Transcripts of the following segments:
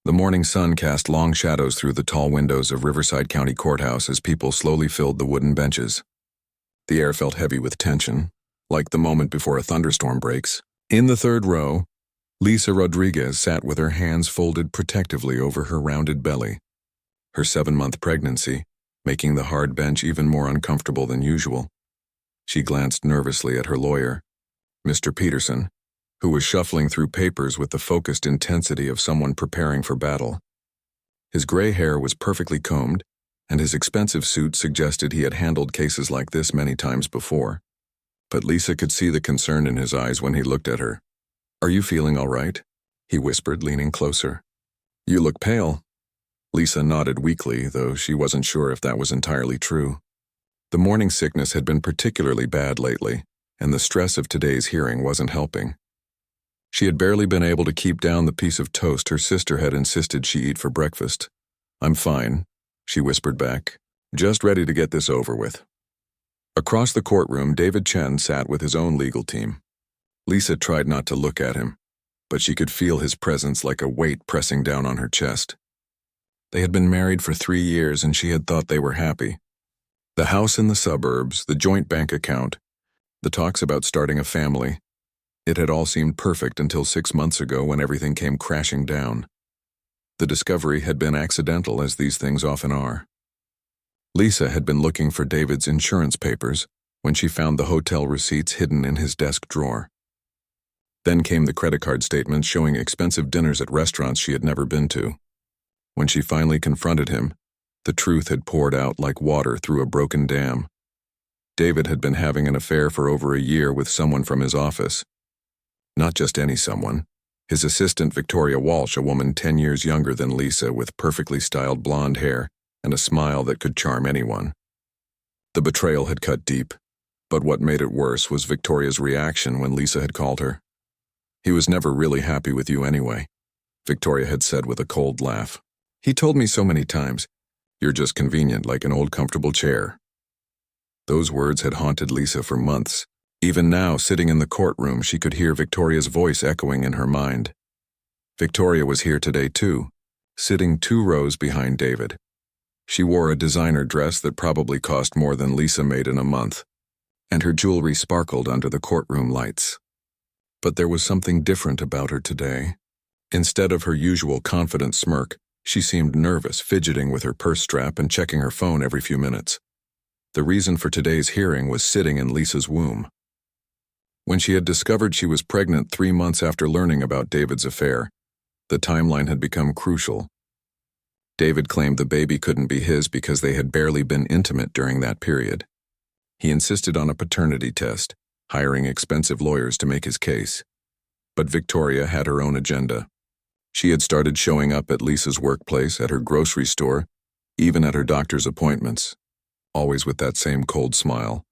The morning sun cast long shadows through the tall windows of Riverside County Courthouse as people slowly filled the wooden benches. The air felt heavy with tension, like the moment before a thunderstorm breaks. In the third row, Lisa Rodriguez sat with her hands folded protectively over her rounded belly, her 7-month pregnancy making the hard bench even more uncomfortable than usual. She glanced nervously at her lawyer, Mr. Peterson, who was shuffling through papers with the focused intensity of someone preparing for battle. His gray hair was perfectly combed, and his expensive suit suggested he had handled cases like this many times before. But Lisa could see the concern in his eyes when he looked at her. "Are you feeling all right?" he whispered, leaning closer. "You look pale." Lisa nodded weakly, though she wasn't sure if that was entirely true. The morning sickness had been particularly bad lately, and the stress of today's hearing wasn't helping. She had barely been able to keep down the piece of toast her sister had insisted she eat for breakfast. "I'm fine," she whispered back, "just ready to get this over with." Across the courtroom, David Chen sat with his own legal team. Lisa tried not to look at him, but she could feel his presence like a weight pressing down on her chest. They had been married for 3 years and she had thought they were happy. The house in the suburbs, the joint bank account, the talks about starting a family. It had all seemed perfect until 6 months ago when everything came crashing down. The discovery had been accidental, as these things often are. Lisa had been looking for David's insurance papers when she found the hotel receipts hidden in his desk drawer. Then came the credit card statements showing expensive dinners at restaurants she had never been to. When she finally confronted him, the truth had poured out like water through a broken dam. David had been having an affair for over a year with someone from his office. Not just any someone. His assistant, Victoria Walsh, a woman 10 years younger than Lisa with perfectly styled blonde hair and a smile that could charm anyone. The betrayal had cut deep, but what made it worse was Victoria's reaction when Lisa had called her. "He was never really happy with you anyway," Victoria had said with a cold laugh. "He told me so many times, 'You're just convenient, like an old comfortable chair.'" Those words had haunted Lisa for months. Even now, sitting in the courtroom, she could hear Victoria's voice echoing in her mind. Victoria was here today too, sitting 2 rows behind David. She wore a designer dress that probably cost more than Lisa made in a month, and her jewelry sparkled under the courtroom lights. But there was something different about her today. Instead of her usual confident smirk, she seemed nervous, fidgeting with her purse strap and checking her phone every few minutes. The reason for today's hearing was sitting in Lisa's womb. When she had discovered she was pregnant 3 months after learning about David's affair, the timeline had become crucial. David claimed the baby couldn't be his because they had barely been intimate during that period. He insisted on a paternity test, hiring expensive lawyers to make his case. But Victoria had her own agenda. She had started showing up at Lisa's workplace, at her grocery store, even at her doctor's appointments, always with that same cold smile,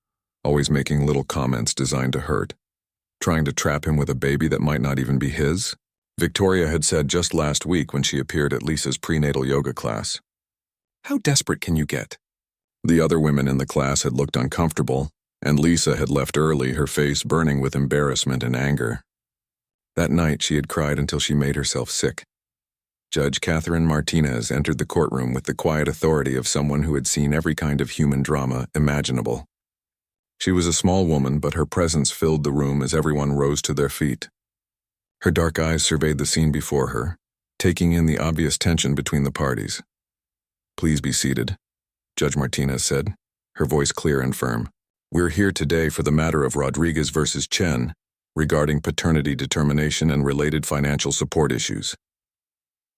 always making little comments designed to hurt, trying to trap him with a baby that might not even be his. Victoria had said just last week when she appeared at Lisa's prenatal yoga class. "How desperate can you get?" The other women in the class had looked uncomfortable, and Lisa had left early, her face burning with embarrassment and anger. That night she had cried until she made herself sick. Judge Catherine Martinez entered the courtroom with the quiet authority of someone who had seen every kind of human drama imaginable. She was a small woman, but her presence filled the room as everyone rose to their feet. Her dark eyes surveyed the scene before her, taking in the obvious tension between the parties. "Please be seated," Judge Martinez said, her voice clear and firm. "We're here today for the matter of Rodriguez versus Chen, regarding paternity determination and related financial support issues."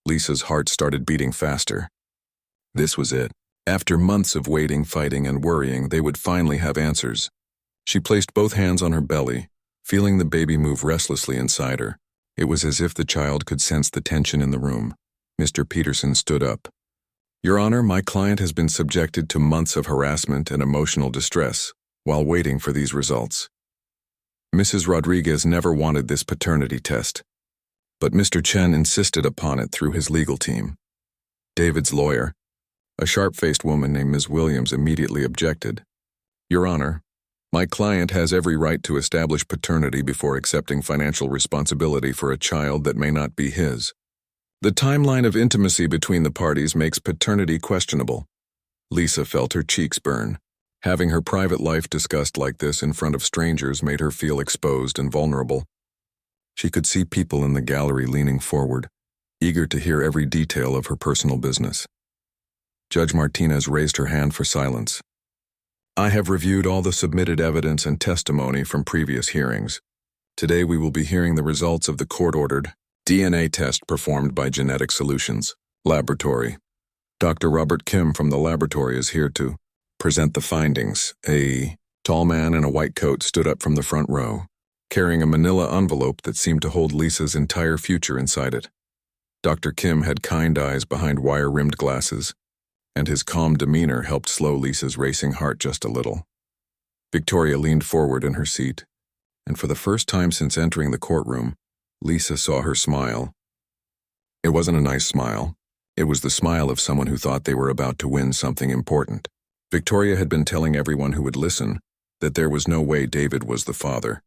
Lisa's heart started beating faster. This was it. After months of waiting, fighting, and worrying, they would finally have answers. She placed both hands on her belly, feeling the baby move restlessly inside her. It was as if the child could sense the tension in the room. Mr. Peterson stood up. "Your Honor, my client has been subjected to months of harassment and emotional distress while waiting for these results. Mrs. Rodriguez never wanted this paternity test, but Mr. Chen insisted upon it through his legal team. David's lawyer, a sharp-faced woman named Ms. Williams, immediately objected. "Your Honor, my client has every right to establish paternity before accepting financial responsibility for a child that may not be his." The timeline of intimacy between the parties makes paternity questionable. Lisa felt her cheeks burn. Having her private life discussed like this in front of strangers made her feel exposed and vulnerable. She could see people in the gallery leaning forward, eager to hear every detail of her personal business. Judge Martinez raised her hand for silence. I have reviewed all the submitted evidence and testimony from previous hearings. Today we will be hearing the results of the court-ordered DNA test performed by Genetic Solutions Laboratory. Dr. Robert Kim from the laboratory is here to present the findings. A tall man in a white coat stood up from the front row, carrying a manila envelope that seemed to hold Lisa's entire future inside it. Dr. Kim had kind eyes behind wire-rimmed glasses, and his calm demeanor helped slow Lisa's racing heart just a little. Victoria leaned forward in her seat, and for the first time since entering the courtroom, Lisa saw her smile. It wasn't a nice smile. It was the smile of someone who thought they were about to win something important. Victoria had been telling everyone who would listen that there was no way David was the father,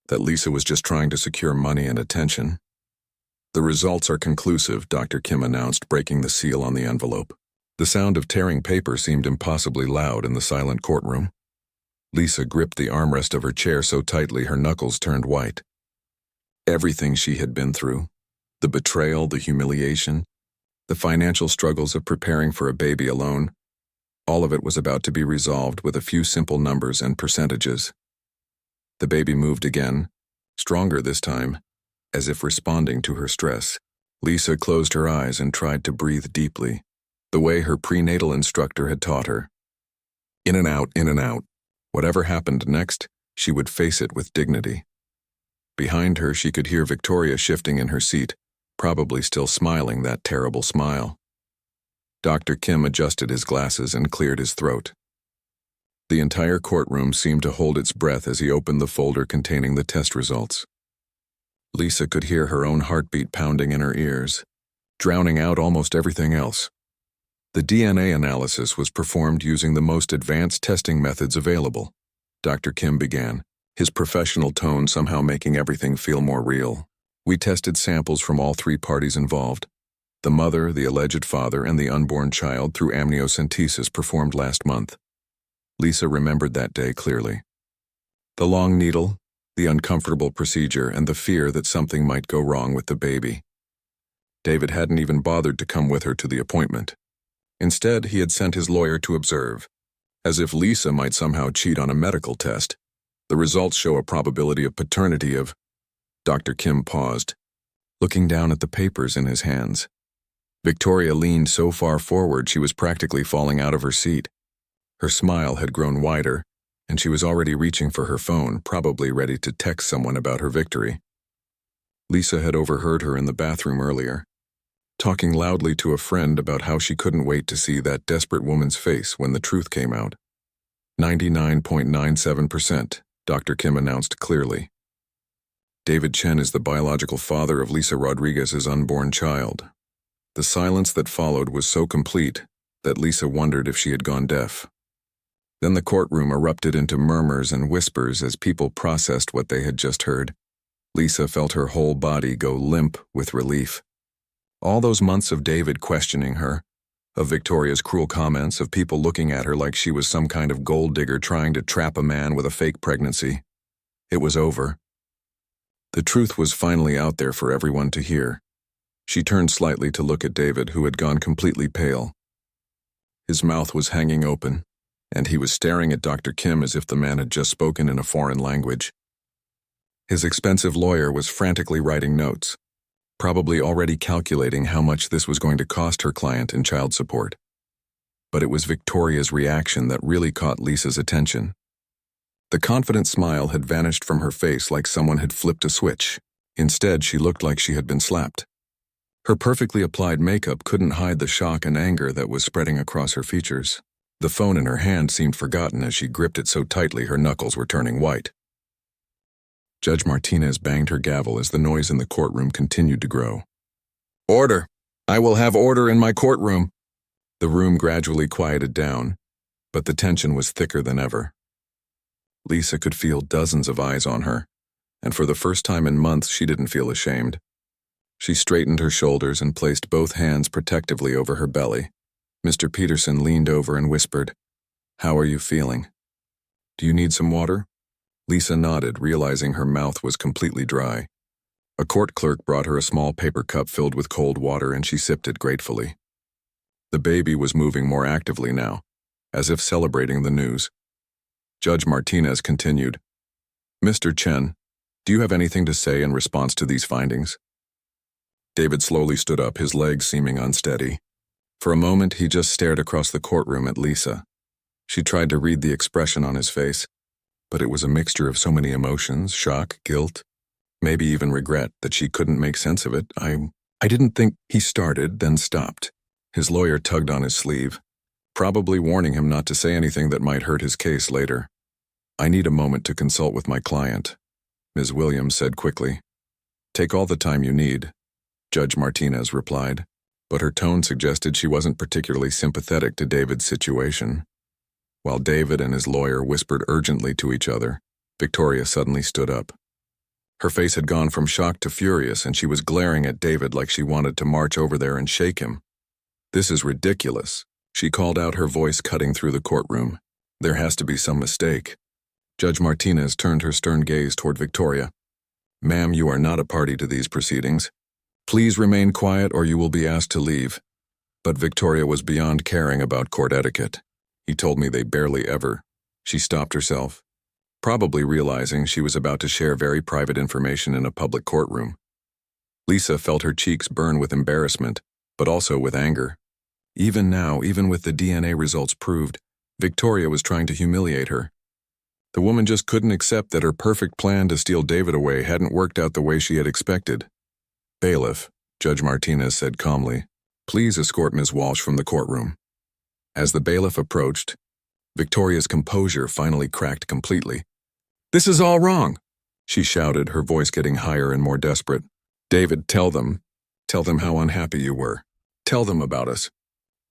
that Lisa was just trying to secure money and attention. The results are conclusive, Dr. Kim announced, breaking the seal on the envelope. The sound of tearing paper seemed impossibly loud in the silent courtroom. Lisa gripped the armrest of her chair so tightly her knuckles turned white. Everything she had been through, the betrayal, the humiliation, the financial struggles of preparing for a baby alone, all of it was about to be resolved with a few simple numbers and percentages. The baby moved again, stronger this time, as if responding to her stress. Lisa closed her eyes and tried to breathe deeply, the way her prenatal instructor had taught her. In and out, in and out. Whatever happened next, she would face it with dignity. Behind her, she could hear Victoria shifting in her seat, probably still smiling that terrible smile. Dr. Kim adjusted his glasses and cleared his throat. The entire courtroom seemed to hold its breath as he opened the folder containing the test results. Lisa could hear her own heartbeat pounding in her ears, drowning out almost everything else. The DNA analysis was performed using the most advanced testing methods available. Dr. Kim began, his professional tone somehow making everything feel more real. We tested samples from all three parties involved. The mother, the alleged father, and the unborn child through amniocentesis performed last month. Lisa remembered that day clearly. The long needle, the uncomfortable procedure, and the fear that something might go wrong with the baby. David hadn't even bothered to come with her to the appointment. Instead, he had sent his lawyer to observe, as if Lisa might somehow cheat on a medical test. The results show a probability of paternity of... Dr. Kim paused, looking down at the papers in his hands. Victoria leaned so far forward she was practically falling out of her seat. Her smile had grown wider, and she was already reaching for her phone, probably ready to text someone about her victory. Lisa had overheard her in the bathroom earlier, talking loudly to a friend about how she couldn't wait to see that desperate woman's face when the truth came out. 99.97%, Dr. Kim announced clearly. David Chen is the biological father of Lisa Rodriguez's unborn child. The silence that followed was so complete that Lisa wondered if she had gone deaf. Then the courtroom erupted into murmurs and whispers as people processed what they had just heard. Lisa felt her whole body go limp with relief. All those months of David questioning her, of Victoria's cruel comments, of people looking at her like she was some kind of gold digger trying to trap a man with a fake pregnancy. It was over. The truth was finally out there for everyone to hear. She turned slightly to look at David, who had gone completely pale. His mouth was hanging open, and he was staring at Dr. Kim as if the man had just spoken in a foreign language. His expensive lawyer was frantically writing notes, probably already calculating how much this was going to cost her client in child support. But it was Victoria's reaction that really caught Lisa's attention. The confident smile had vanished from her face like someone had flipped a switch. Instead, she looked like she had been slapped. Her perfectly applied makeup couldn't hide the shock and anger that was spreading across her features. The phone in her hand seemed forgotten as she gripped it so tightly her knuckles were turning white. Judge Martinez banged her gavel as the noise in the courtroom continued to grow. Order! I will have order in my courtroom! The room gradually quieted down, but the tension was thicker than ever. Lisa could feel dozens of eyes on her, and for the first time in months she didn't feel ashamed. She straightened her shoulders and placed both hands protectively over her belly. Mr. Peterson leaned over and whispered, "How are you feeling? Do you need some water?" Lisa nodded, realizing her mouth was completely dry. A court clerk brought her a small paper cup filled with cold water, and she sipped it gratefully. The baby was moving more actively now, as if celebrating the news. Judge Martinez continued, "Mr. Chen, do you have anything to say in response to these findings?" David slowly stood up, his legs seeming unsteady. For a moment, he just stared across the courtroom at Lisa. She tried to read the expression on his face, but it was a mixture of so many emotions, shock, guilt, maybe even regret, that she couldn't make sense of it. I didn't think," he started, then stopped. His lawyer tugged on his sleeve, probably warning him not to say anything that might hurt his case later. "I need a moment to consult with my client," Ms. Williams said quickly. "Take all the time you need," Judge Martinez replied, but her tone suggested she wasn't particularly sympathetic to David's situation. While David and his lawyer whispered urgently to each other, Victoria suddenly stood up. Her face had gone from shock to furious, and she was glaring at David like she wanted to march over there and shake him. "This is ridiculous," she called out, her voice cutting through the courtroom. "There has to be some mistake." Judge Martinez turned her stern gaze toward Victoria. "Ma'am, you are not a party to these proceedings. Please remain quiet or you will be asked to leave." But Victoria was beyond caring about court etiquette. "He told me they barely ever." She stopped herself, probably realizing she was about to share very private information in a public courtroom. Lisa felt her cheeks burn with embarrassment, but also with anger. Even now, even with the DNA results proved, Victoria was trying to humiliate her. The woman just couldn't accept that her perfect plan to steal David away hadn't worked out the way she had expected. "Bailiff," Judge Martinez said calmly, "please escort Ms. Walsh from the courtroom." As the bailiff approached, Victoria's composure finally cracked completely. "This is all wrong," she shouted, her voice getting higher and more desperate. "David, tell them how unhappy you were. Tell them about us."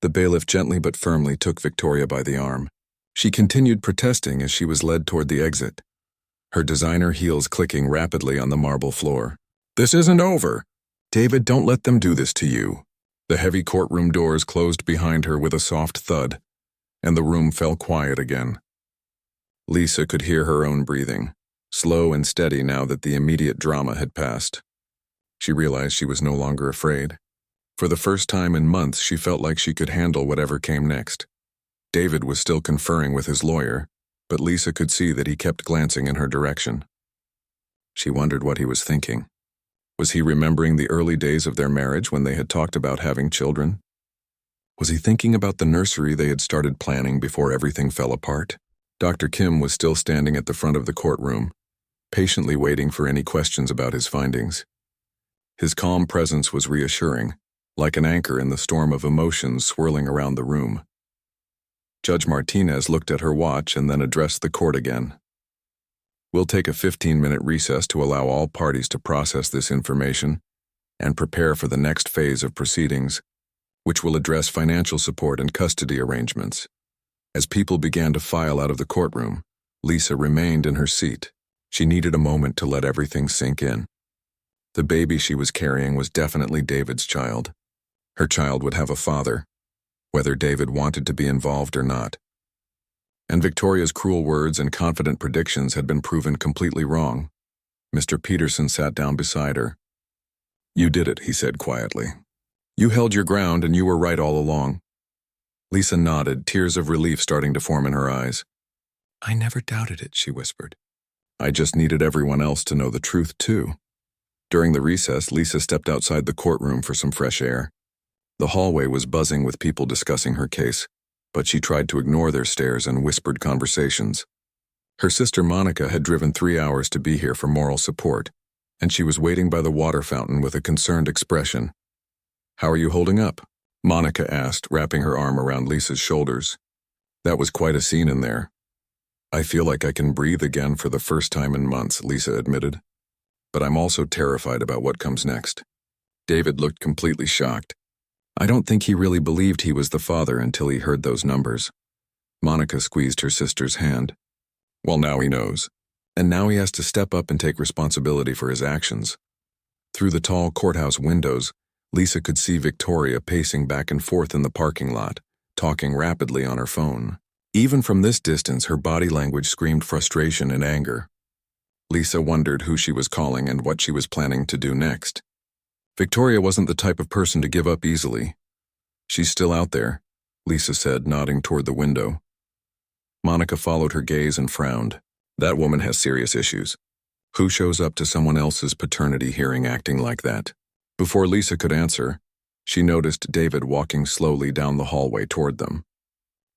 The bailiff gently but firmly took Victoria by the arm. She continued protesting as she was led toward the exit, her designer heels clicking rapidly on the marble floor. "This isn't over. David, don't let them do this to you." The heavy courtroom doors closed behind her with a soft thud, and the room fell quiet again. Lisa could hear her own breathing, slow and steady now that the immediate drama had passed. She realized she was no longer afraid. For the first time in months, she felt like she could handle whatever came next. David was still conferring with his lawyer, but Lisa could see that he kept glancing in her direction. She wondered what he was thinking. Was he remembering the early days of their marriage when they had talked about having children? Was he thinking about the nursery they had started planning before everything fell apart? Dr. Kim was still standing at the front of the courtroom, patiently waiting for any questions about his findings. His calm presence was reassuring, like an anchor in the storm of emotions swirling around the room. Judge Martinez looked at her watch and then addressed the court again. "We'll take a 15-minute recess to allow all parties to process this information and prepare for the next phase of proceedings, which will address financial support and custody arrangements." As people began to file out of the courtroom, Lisa remained in her seat. She needed a moment to let everything sink in. The baby she was carrying was definitely David's child. Her child would have a father, whether David wanted to be involved or not. And Victoria's cruel words and confident predictions had been proven completely wrong. Mr. Peterson sat down beside her. "You did it," he said quietly. "You held your ground and you were right all along." Lisa nodded, tears of relief starting to form in her eyes. "I never doubted it," she whispered. "I just needed everyone else to know the truth too." During the recess, Lisa stepped outside the courtroom for some fresh air. The hallway was buzzing with people discussing her case, but she tried to ignore their stares and whispered conversations. Her sister Monica had driven 3 hours to be here for moral support, and she was waiting by the water fountain with a concerned expression. "How are you holding up?" Monica asked, wrapping her arm around Lisa's shoulders. "That was quite a scene in there." "I feel like I can breathe again for the first time in months," Lisa admitted. "But I'm also terrified about what comes next." David looked completely shocked. I don't think he really believed he was the father until he heard those numbers. Monica squeezed her sister's hand. "Well, now he knows. And now he has to step up and take responsibility for his actions." Through the tall courthouse windows, Lisa could see Victoria pacing back and forth in the parking lot, talking rapidly on her phone. Even from this distance, her body language screamed frustration and anger. Lisa wondered who she was calling and what she was planning to do next. Victoria wasn't the type of person to give up easily. "She's still out there," Lisa said, nodding toward the window. Monica followed her gaze and frowned. "That woman has serious issues. Who shows up to someone else's paternity hearing acting like that?" Before Lisa could answer, she noticed David walking slowly down the hallway toward them.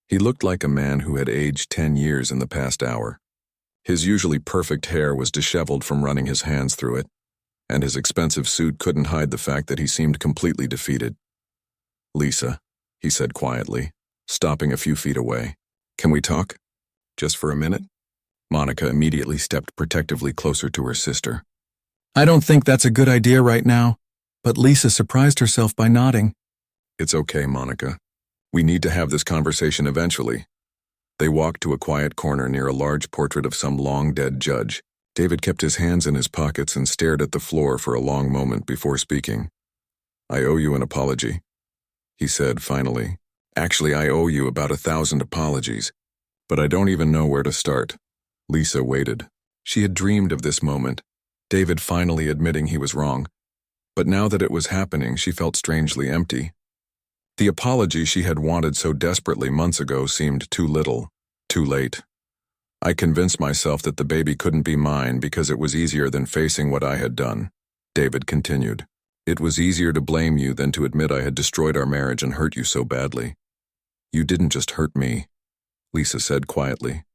He looked like a man who had aged 10 years in the past hour. His usually perfect hair was disheveled from running his hands through it, and his expensive suit couldn't hide the fact that he seemed completely defeated. "Lisa," he said quietly, stopping a few feet away. "Can we talk? Just for a minute?" Monica immediately stepped protectively closer to her sister. "I don't think that's a good idea right now," but Lisa surprised herself by nodding. "It's okay, Monica. We need to have this conversation eventually." They walked to a quiet corner near a large portrait of some long-dead judge. David kept his hands in his pockets and stared at the floor for a long moment before speaking. "I owe you an apology," he said finally. "Actually, I owe you about 1,000 apologies, but I don't even know where to start." Lisa waited. She had dreamed of this moment, David finally admitting he was wrong. But now that it was happening, she felt strangely empty. The apology she had wanted so desperately months ago seemed too little, too late. "I convinced myself that the baby couldn't be mine because it was easier than facing what I had done," David continued. "It was easier to blame you than to admit I had destroyed our marriage and hurt you so badly." "You didn't just hurt me," Lisa said quietly.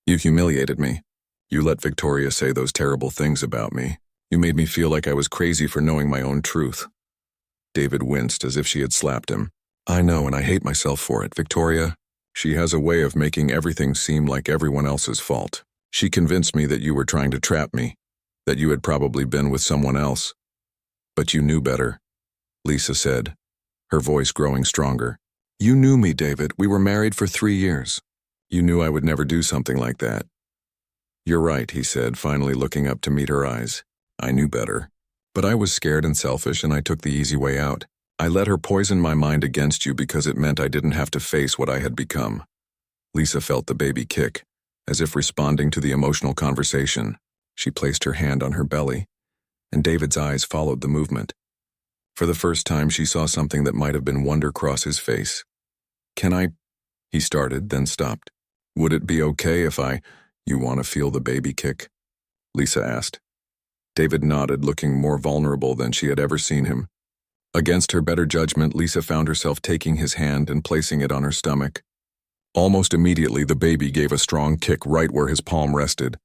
"You humiliated me. You let Victoria say those terrible things about me. You made me feel like I was crazy for knowing my own truth." David winced as if she had slapped him. "I know, and I hate myself for it, Victoria. She has a way of making everything seem like everyone else's fault. She convinced me that you were trying to trap me, that you had probably been with someone else. But you knew better," Lisa said, her voice growing stronger. "You knew me, David. We were married for 3 years. You knew I would never do something like that." "You're right," he said, finally looking up to meet her eyes. "I knew better. But I was scared and selfish, and I took the easy way out. I let her poison my mind against you because it meant I didn't have to face what I had become." Lisa felt the baby kick, as if responding to the emotional conversation. She placed her hand on her belly, and David's eyes followed the movement. For the first time, she saw something that might have been wonder cross his face. "Can I?" he started, then stopped. "Would it be okay if You want to feel the baby kick?" Lisa asked. David nodded, looking more vulnerable than she had ever seen him. Against her better judgment, Lisa found herself taking his hand and placing it on her stomach. Almost immediately, the baby gave a strong kick right where his palm rested.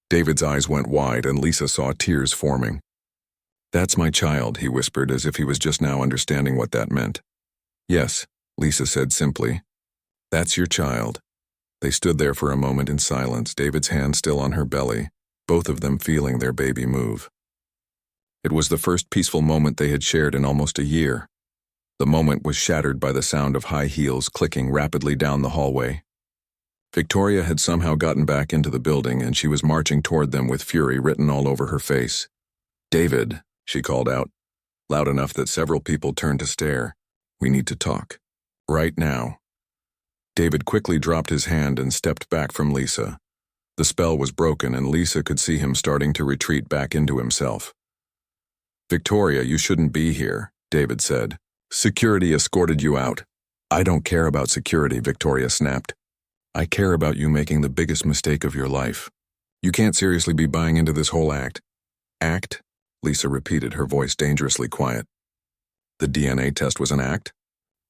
David's eyes went wide, and Lisa saw tears forming. "That's my child," he whispered, as if he was just now understanding what that meant. "Yes," Lisa said simply. "That's your child." They stood there for a moment in silence, David's hand still on her belly, both of them feeling their baby move. It was the first peaceful moment they had shared in almost a year. The moment was shattered by the sound of high heels clicking rapidly down the hallway. Victoria had somehow gotten back into the building, and she was marching toward them with fury written all over her face. "David," she called out, loud enough that several people turned to stare. "We need to talk. Right now." David quickly dropped his hand and stepped back from Lisa. The spell was broken, and Lisa could see him starting to retreat back into himself. "Victoria, you shouldn't be here," David said. "Security escorted you out." "I don't care about security," Victoria snapped. "I care about you making the biggest mistake of your life. You can't seriously be buying into this whole act." "Act?" Lisa repeated, her voice dangerously quiet. "The DNA test was an act?"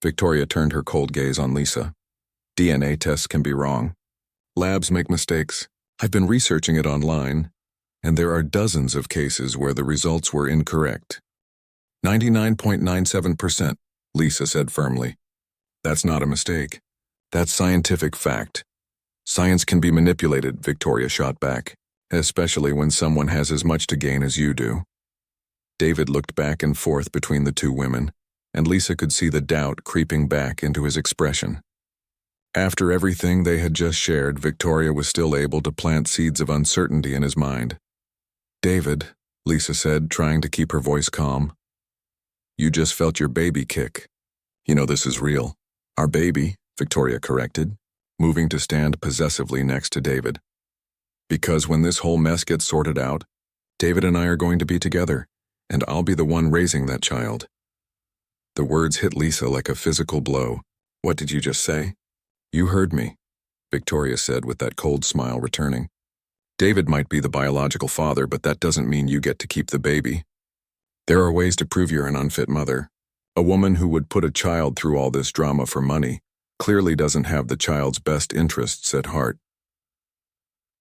Victoria turned her cold gaze on Lisa. "DNA tests can be wrong. Labs make mistakes. I've been researching it online, and there are dozens of cases where the results were incorrect. 99.97%, Lisa said firmly. "That's not a mistake. That's scientific fact. Science can be manipulated," Victoria shot back, "especially when someone has as much to gain as you do." David looked back and forth between the two women, and Lisa could see the doubt creeping back into his expression. After everything they had just shared, Victoria was still able to plant seeds of uncertainty in his mind. "David," Lisa said, trying to keep her voice calm. You just felt your baby kick. You know this is real. Our baby, Victoria corrected, moving to stand possessively next to David. Because when this whole mess gets sorted out, David and I are going to be together, and I'll be the one raising that child. The words hit Lisa like a physical blow. What did you just say? You heard me, Victoria said with that cold smile returning. David might be the biological father, but that doesn't mean you get to keep the baby. There are ways to prove you're an unfit mother. A woman who would put a child through all this drama for money clearly doesn't have the child's best interests at heart.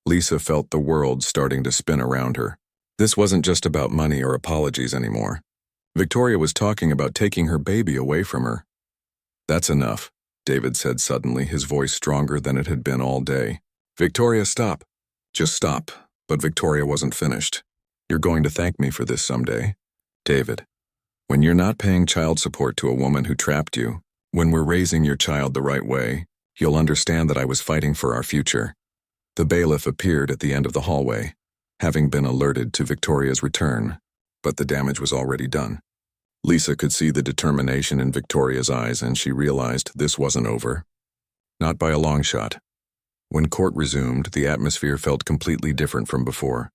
Lisa felt the world starting to spin around her. This wasn't just about money or apologies anymore. Victoria was talking about taking her baby away from her. That's enough, David said suddenly, his voice stronger than it had been all day. Victoria, stop. Just stop. But Victoria wasn't finished. You're going to thank me for this someday. David, when you're not paying child support to a woman who trapped you, when we're raising your child the right way, you'll understand that I was fighting for our future. The bailiff appeared at the end of the hallway, having been alerted to Victoria's return, but the damage was already done. Lisa could see the determination in Victoria's eyes, and she realized this wasn't over. Not by a long shot. When court resumed, the atmosphere felt completely different from before.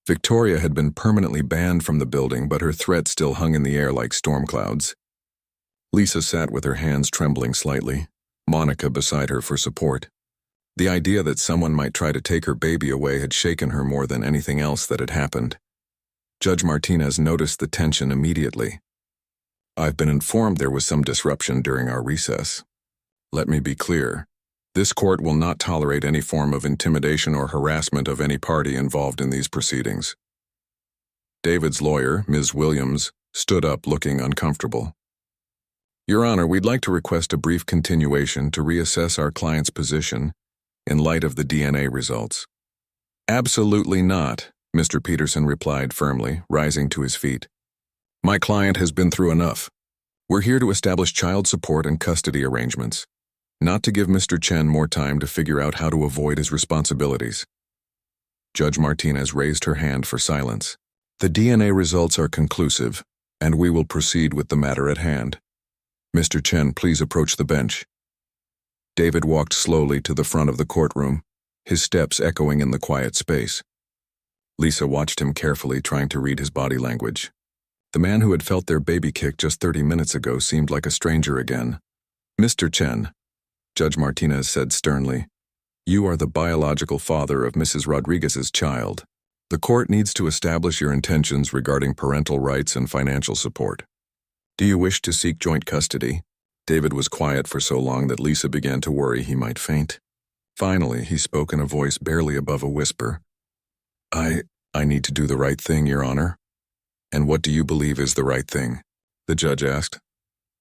Victoria had been permanently banned from the building, but her threat still hung in the air like storm clouds. Lisa sat with her hands trembling slightly, Monica beside her for support. The idea that someone might try to take her baby away had shaken her more than anything else that had happened. Judge Martinez noticed the tension immediately. I've been informed there was some disruption during our recess. Let me be clear. This court will not tolerate any form of intimidation or harassment of any party involved in these proceedings. David's lawyer, Ms. Williams, stood up looking uncomfortable. Your Honor, we'd like to request a brief continuation to reassess our client's position in light of the DNA results. Absolutely not, Mr. Peterson replied firmly, rising to his feet. My client has been through enough. We're here to establish child support and custody arrangements, not to give Mr. Chen more time to figure out how to avoid his responsibilities. Judge Martinez raised her hand for silence. The DNA results are conclusive, and we will proceed with the matter at hand. Mr. Chen, please approach the bench. David walked slowly to the front of the courtroom, his steps echoing in the quiet space. Lisa watched him carefully, trying to read his body language. The man who had felt their baby kick just 30 minutes ago seemed like a stranger again. Mr. Chen, Judge Martinez said sternly, you are the biological father of Mrs. Rodriguez's child. The court needs to establish your intentions regarding parental rights and financial support. Do you wish to seek joint custody? David was quiet for so long that Lisa began to worry he might faint. Finally, he spoke in a voice barely above a whisper. I need to do the right thing, Your Honor. And what do you believe is the right thing? The judge asked.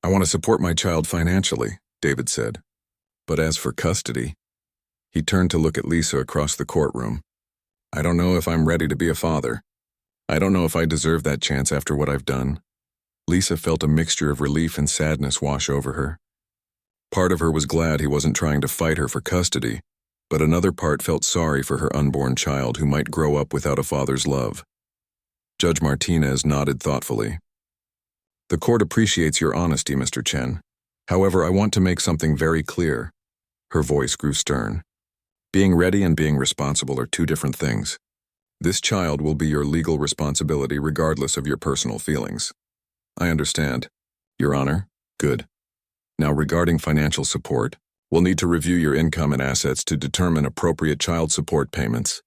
I want to support my child financially, David said. But as for custody, he turned to look at Lisa across the courtroom. I don't know if I'm ready to be a father. I don't know if I deserve that chance after what I've done. Lisa felt a mixture of relief and sadness wash over her. Part of her was glad he wasn't trying to fight her for custody, but another part felt sorry for her unborn child who might grow up without a father's love. Judge Martinez nodded thoughtfully. The court appreciates your honesty, Mr. Chen. However, I want to make something very clear. Her voice grew stern. Being ready and being responsible are two different things. This child will be your legal responsibility regardless of your personal feelings. I understand, Your Honor. Good. Now, regarding financial support, we'll need to review your income and assets to determine appropriate child support payments.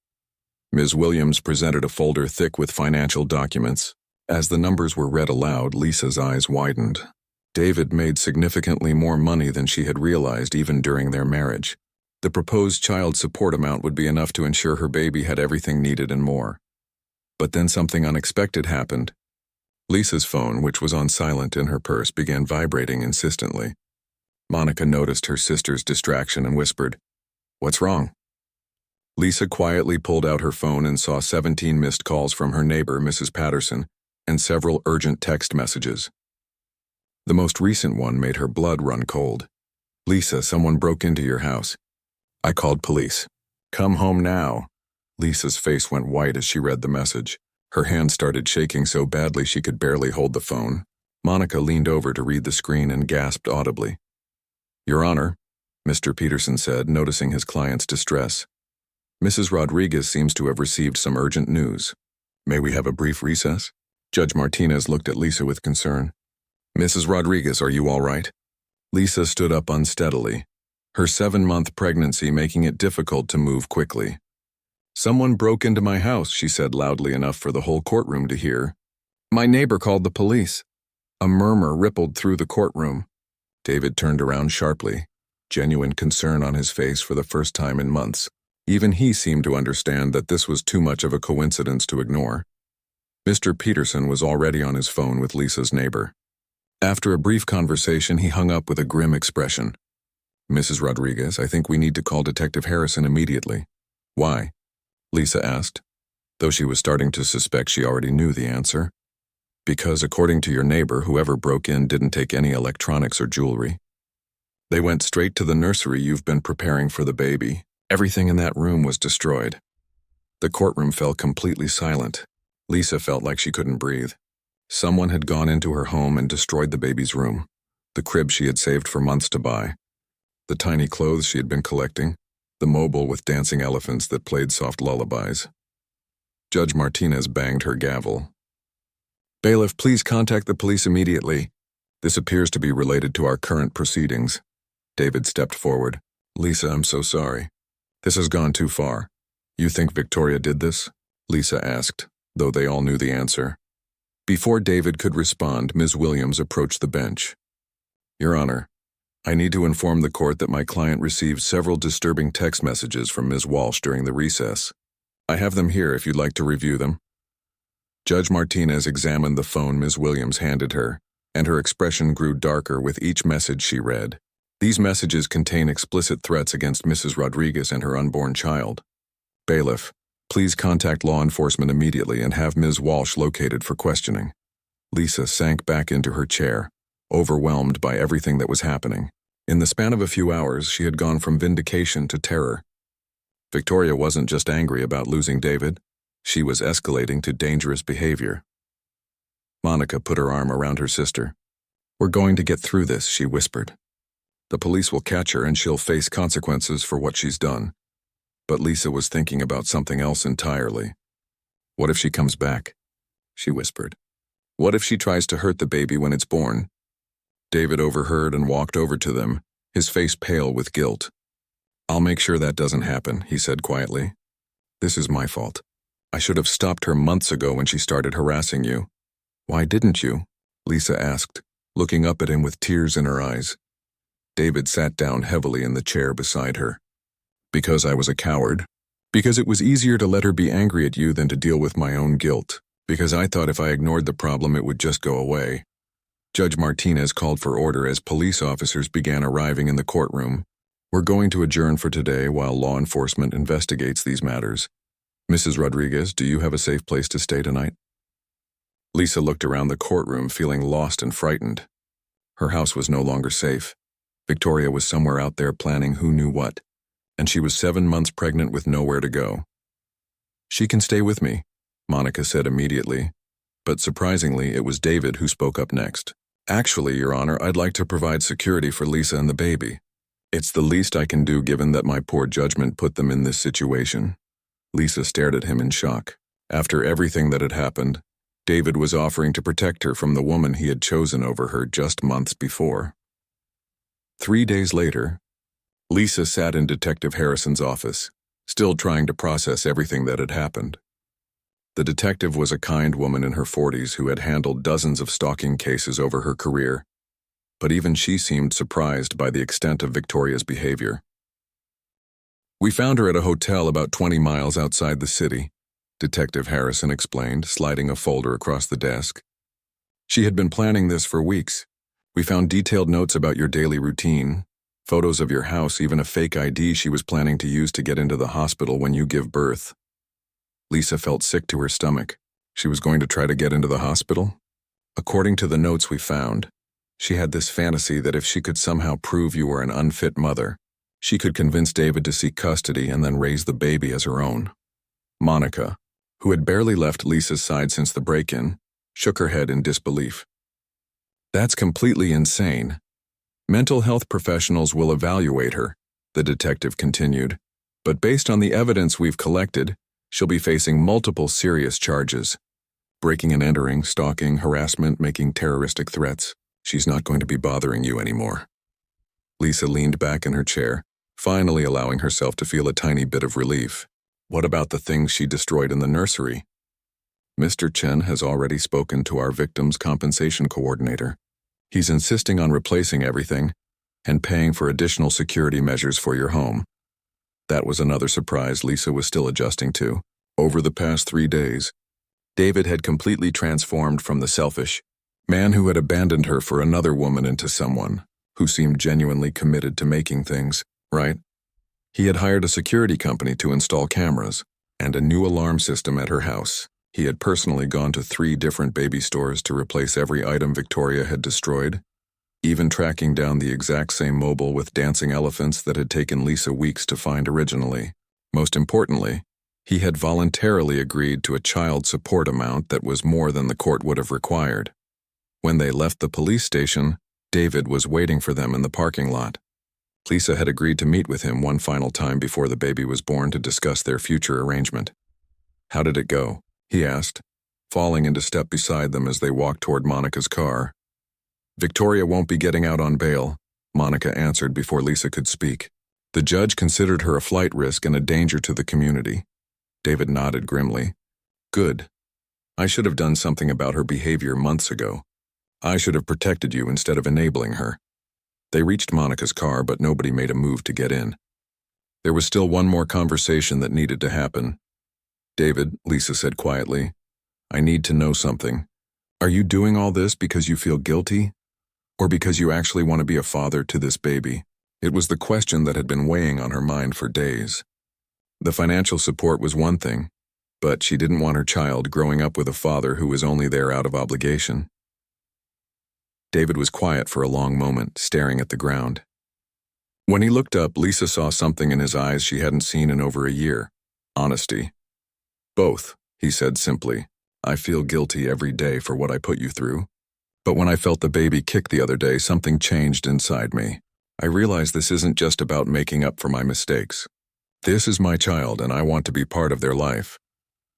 Ms. Williams presented a folder thick with financial documents. As the numbers were read aloud, Lisa's eyes widened. David made significantly more money than she had realized even during their marriage. The proposed child support amount would be enough to ensure her baby had everything needed and more. But then something unexpected happened. Lisa's phone, which was on silent in her purse, began vibrating insistently. Monica noticed her sister's distraction and whispered, "What's wrong?" Lisa quietly pulled out her phone and saw 17 missed calls from her neighbor, Mrs. Patterson, and several urgent text messages. The most recent one made her blood run cold. Lisa, someone broke into your house. I called police. Come home now. Lisa's face went white as she read the message. Her hand started shaking so badly she could barely hold the phone. Monica leaned over to read the screen and gasped audibly. "Your Honor," Mr. Peterson said, noticing his client's distress. "Mrs. Rodriguez seems to have received some urgent news. May we have a brief recess?" Judge Martinez looked at Lisa with concern. "Mrs. Rodriguez, are you all right?" Lisa stood up unsteadily, her 7-month pregnancy making it difficult to move quickly. "Someone broke into my house," she said loudly enough for the whole courtroom to hear. "My neighbor called the police." A murmur rippled through the courtroom. David turned around sharply, genuine concern on his face for the first time in months. Even he seemed to understand that this was too much of a coincidence to ignore. Mr. Peterson was already on his phone with Lisa's neighbor. After a brief conversation, he hung up with a grim expression. "Mrs. Rodriguez, I think we need to call Detective Harrison immediately." "Why?" Lisa asked, though she was starting to suspect she already knew the answer. "Because according to your neighbor, whoever broke in didn't take any electronics or jewelry. They went straight to the nursery you've been preparing for the baby. Everything in that room was destroyed." The courtroom fell completely silent. Lisa felt like she couldn't breathe. Someone had gone into her home and destroyed the baby's room, the crib she had saved for months to buy, the tiny clothes she had been collecting, the mobile with dancing elephants that played soft lullabies. Judge Martinez banged her gavel. "Bailiff, please contact the police immediately. This appears to be related to our current proceedings." David stepped forward. "Lisa, I'm so sorry. This has gone too far." "You think Victoria did this?" Lisa asked, though they all knew the answer. Before David could respond, Ms. Williams approached the bench. "Your Honor, I need to inform the court that my client received several disturbing text messages from Ms. Walsh during the recess. I have them here if you'd like to review them." Judge Martinez examined the phone Ms. Williams handed her, and her expression grew darker with each message she read. These messages contain explicit threats against Mrs. Rodriguez and her unborn child. "Bailiff, please contact law enforcement immediately and have Ms. Walsh located for questioning." Lisa sank back into her chair, overwhelmed by everything that was happening. In the span of a few hours, she had gone from vindication to terror. Victoria wasn't just angry about losing David. She was escalating to dangerous behavior. Monica put her arm around her sister. "We're going to get through this," she whispered. "The police will catch her and she'll face consequences for what she's done." But Lisa was thinking about something else entirely. "What if she comes back?" she whispered. "What if she tries to hurt the baby when it's born?" David overheard and walked over to them, his face pale with guilt. "I'll make sure that doesn't happen," he said quietly. "This is my fault. I should have stopped her months ago when she started harassing you." "Why didn't you?" Lisa asked, looking up at him with tears in her eyes. David sat down heavily in the chair beside her. "Because I was a coward. Because it was easier to let her be angry at you than to deal with my own guilt. Because I thought if I ignored the problem it would just go away." Judge Martinez called for order as police officers began arriving in the courtroom. "We're going to adjourn for today while law enforcement investigates these matters. Mrs. Rodriguez, do you have a safe place to stay tonight?" Lisa looked around the courtroom feeling lost and frightened. Her house was no longer safe. Victoria was somewhere out there planning who knew what, and she was 7 months pregnant with nowhere to go. "She can stay with me," Monica said immediately, but surprisingly it was David who spoke up next. "Actually, Your Honor, I'd like to provide security for Lisa and the baby. It's the least I can do given that my poor judgment put them in this situation." Lisa stared at him in shock. After everything that had happened, David was offering to protect her from the woman he had chosen over her just months before. 3 days later, Lisa sat in Detective Harrison's office, still trying to process everything that had happened. The detective was a kind woman in her 40s who had handled dozens of stalking cases over her career, but even she seemed surprised by the extent of Victoria's behavior. "We found her at a hotel about 20 miles outside the city," Detective Harrison explained, sliding a folder across the desk. "She had been planning this for weeks. We found detailed notes about your daily routine, photos of your house, even a fake ID she was planning to use to get into the hospital when you give birth." Lisa felt sick to her stomach. She was going to try to get into the hospital? "According to the notes we found, she had this fantasy that if she could somehow prove you were an unfit mother, she could convince David to seek custody and then raise the baby as her own." "Monica," who had barely left Lisa's side since the break-in, shook her head in disbelief. "That's completely insane. Mental health professionals will evaluate her," the detective continued, "but based on the evidence we've collected, she'll be facing multiple serious charges. Breaking and entering, stalking, harassment, making terroristic threats. She's not going to be bothering you anymore." Lisa leaned back in her chair, finally allowing herself to feel a tiny bit of relief. "What about the things she destroyed in the nursery?" "Mr. Chen has already spoken to our victims' compensation coordinator. He's insisting on replacing everything and paying for additional security measures for your home." That was another surprise Lisa was still adjusting to. Over the past 3 days, David had completely transformed from the selfish man who had abandoned her for another woman into someone who seemed genuinely committed to making things right. He had hired a security company to install cameras and a new alarm system at her house. He had personally gone to 3 different baby stores to replace every item Victoria had destroyed, even tracking down the exact same mobile with dancing elephants that had taken Lisa weeks to find originally. Most importantly, he had voluntarily agreed to a child support amount that was more than the court would have required. When they left the police station, David was waiting for them in the parking lot. Lisa had agreed to meet with him one final time before the baby was born to discuss their future arrangement. "How did it go?" he asked, falling into step beside them as they walked toward Monica's car. "Victoria won't be getting out on bail," Monica answered before Lisa could speak. "The judge considered her a flight risk and a danger to the community." David nodded grimly. "Good. I should have done something about her behavior months ago. I should have protected you instead of enabling her." They reached Monica's car, but nobody made a move to get in. There was still one more conversation that needed to happen. "David," Lisa said quietly, "I need to know something. Are you doing all this because you feel guilty? Or because you actually want to be a father to this baby?" It was the question that had been weighing on her mind for days. The financial support was one thing, but she didn't want her child growing up with a father who was only there out of obligation. David was quiet for a long moment, staring at the ground. When he looked up, Lisa saw something in his eyes she hadn't seen in over a year: honesty. "Both," he said simply. "I feel guilty every day for what I put you through. But when I felt the baby kick the other day, something changed inside me. I realized this isn't just about making up for my mistakes. This is my child, and I want to be part of their life.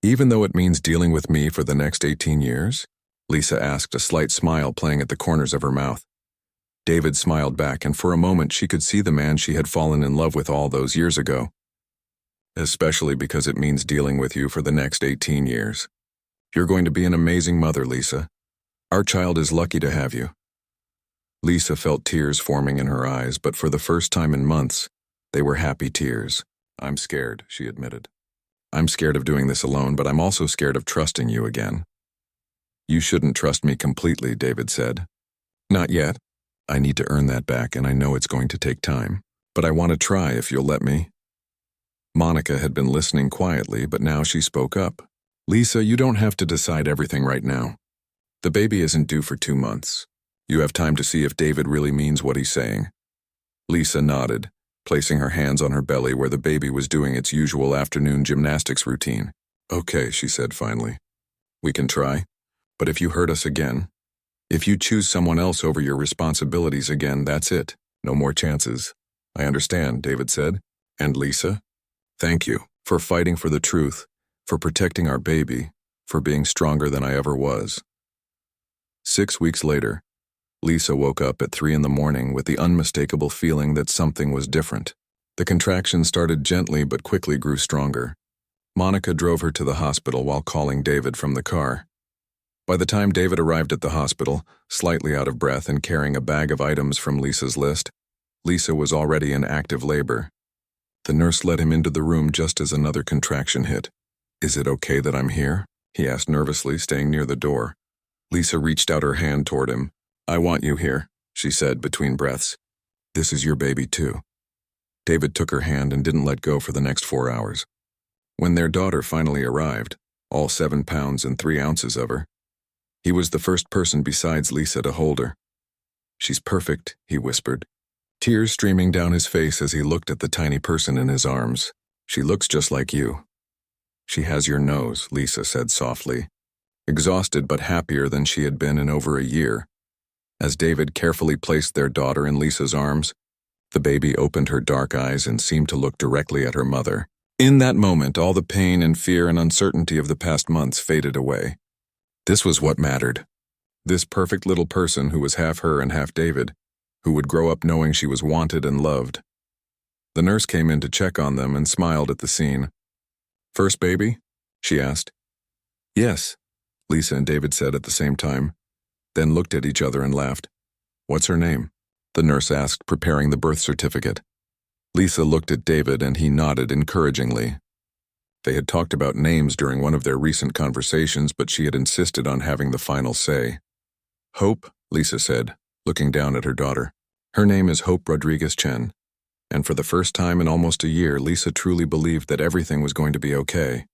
Even though it means dealing with me for the next 18 years? Lisa asked, a slight smile playing at the corners of her mouth. David smiled back, and for a moment she could see the man she had fallen in love with all those years ago. "Especially because it means dealing with you for the next 18 years. You're going to be an amazing mother, Lisa. Our child is lucky to have you." Lisa felt tears forming in her eyes, but for the first time in months, they were happy tears. "I'm scared," she admitted. "I'm scared of doing this alone, but I'm also scared of trusting you again." "You shouldn't trust me completely," David said. "Not yet. I need to earn that back, and I know it's going to take time. But I want to try if you'll let me." Monica had been listening quietly, but now she spoke up. "Lisa, you don't have to decide everything right now. The baby isn't due for 2 months. You have time to see if David really means what he's saying." Lisa nodded, placing her hands on her belly where the baby was doing its usual afternoon gymnastics routine. "Okay," she said finally. "We can try. But if you hurt us again, if you choose someone else over your responsibilities again, that's it. No more chances." "I understand," David said. "And Lisa, thank you for fighting for the truth, for protecting our baby, for being stronger than I ever was." 6 weeks later, Lisa woke up at 3 in the morning with the unmistakable feeling that something was different. The contractions started gently but quickly grew stronger. Monica drove her to the hospital while calling David from the car. By the time David arrived at the hospital, slightly out of breath and carrying a bag of items from Lisa's list, Lisa was already in active labor. The nurse led him into the room just as another contraction hit. "Is it okay that I'm here?" he asked nervously, staying near the door. Lisa reached out her hand toward him. "I want you here," she said between breaths. "This is your baby too." David took her hand and didn't let go for the next 4 hours. When their daughter finally arrived, all 7 pounds and 3 ounces of her, he was the first person besides Lisa to hold her. "She's perfect," he whispered, tears streaming down his face as he looked at the tiny person in his arms. "She looks just like you." She has your nose, Lisa said softly, exhausted but happier than she had been in over a year. As David carefully placed their daughter in Lisa's arms, the baby opened her dark eyes and seemed to look directly at her mother. In that moment, all the pain and fear and uncertainty of the past months faded away. This was what mattered. This perfect little person who was half her and half David, who would grow up knowing she was wanted and loved. The nurse came in to check on them and smiled at the scene. "First baby?" she asked. "Yes," Lisa and David said at the same time, then looked at each other and laughed. "What's her name?" the nurse asked, preparing the birth certificate. Lisa looked at David and he nodded encouragingly. They had talked about names during one of their recent conversations, but she had insisted on having the final say. "Hope," Lisa said, looking down at her daughter. "Her name is Hope Rodriguez Chen." And for the first time in almost a year, Lisa truly believed that everything was going to be okay.